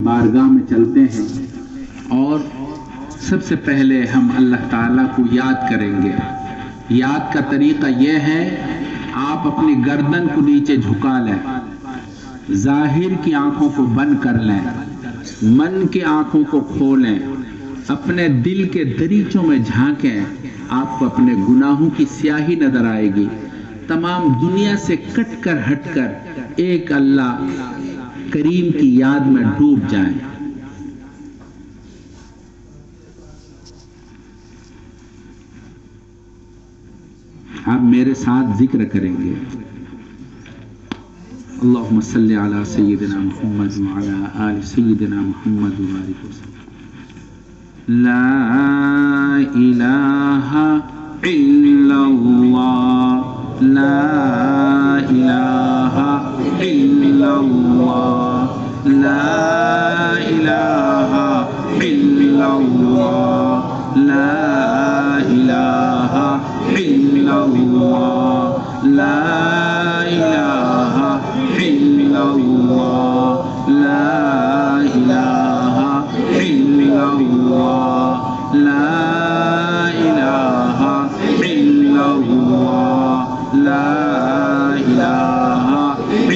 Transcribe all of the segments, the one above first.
बारगाह में चलते हैं और सबसे पहले हम अल्लाह ताला को याद करेंगे। याद का तरीका यह है, आप अपनी गर्दन को नीचे झुका लें, जाहिर की आंखों को बंद कर लें, मन की आंखों को खोलें, अपने दिल के दरीचों में झांकें। आपको अपने गुनाहों की स्याही नजर आएगी। तमाम दुनिया से कटकर हटकर एक अल्लाह करीम की याद में डूब जाएं। आप मेरे साथ जिक्र करेंगे, अल्लाहुम्मा सल्ली अला सय्यिदिना मुहम्मद व अला आलि सय्यिदिना मुहम्मद व बारिक वसल्लम। ला इलाहा इल्लल्लाह, ला इलाहा इल्लल्लाह, ला इलाहा इल्लल्लाह, ला इलाहा इल्लल्लाह, ला इलाहा इल्लल्लाह, ला इलाहा इल्लल्लाह, ला इलाहा इल्लल्लाह, ला इलाहा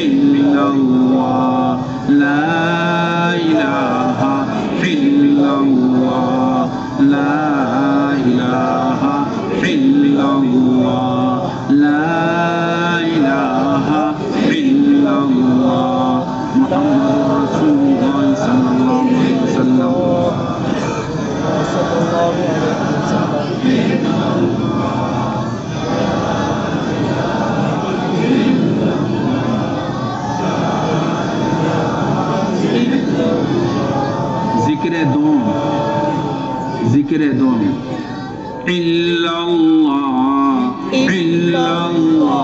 इल्लल्लाह, ला इलाहा इल्लल्लाह, ला इलाहा इल्लल्लाह, ला इलाहा इल्लल्लाह, मुहम्मदुर रसूलुल्लाह सल्लल्लाहु अलैहि वसल्लम। जिक्र दो इल्लल्लाह इल्लल्लाह इल्लल्लाह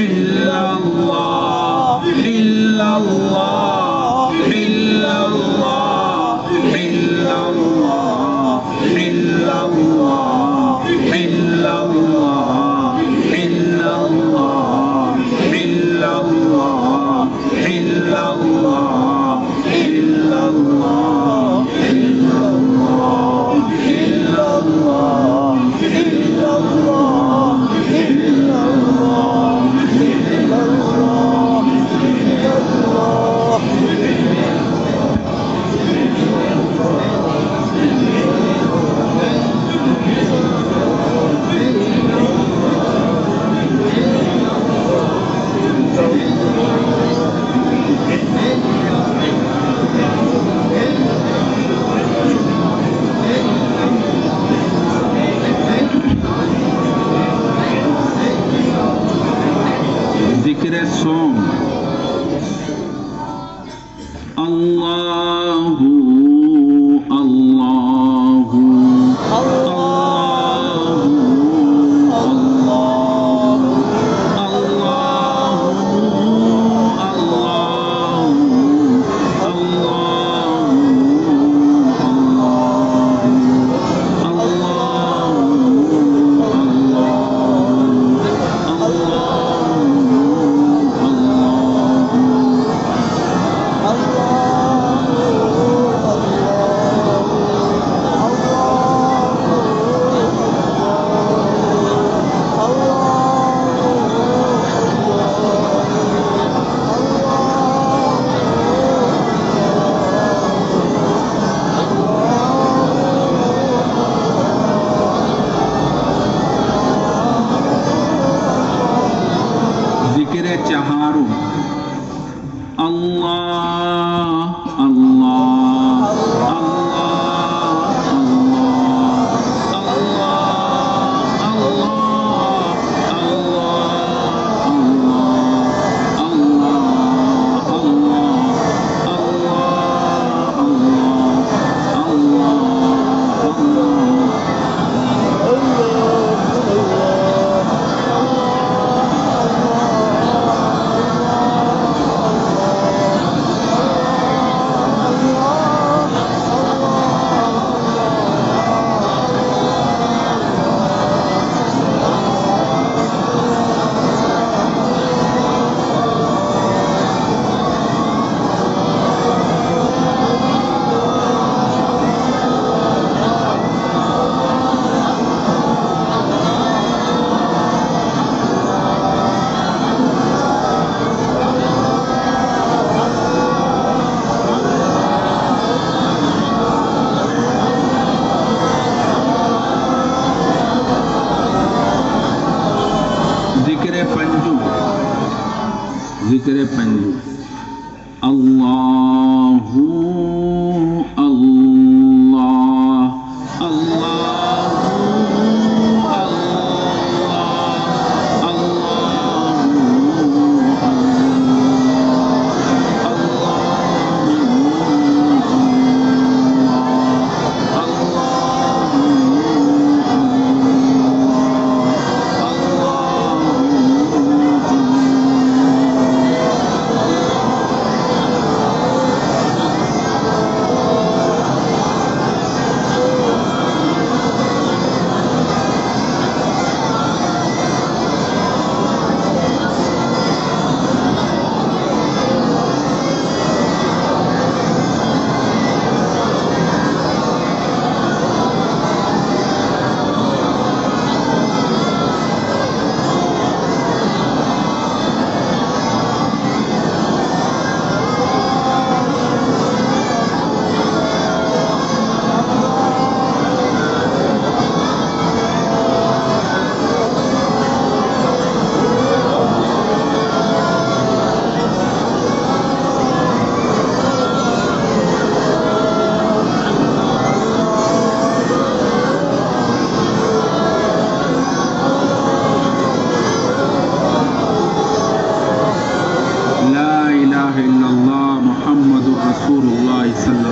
इल्लल्लाह इल्लल्लाह इल्लल्लाह इल्लल्लाह इल्लल्लाह इल्लल्लाह इल्लल्लाह इल्लल्लाह जिक्र सोम अल्लाहु अल्लाहु सल्लल्लाहु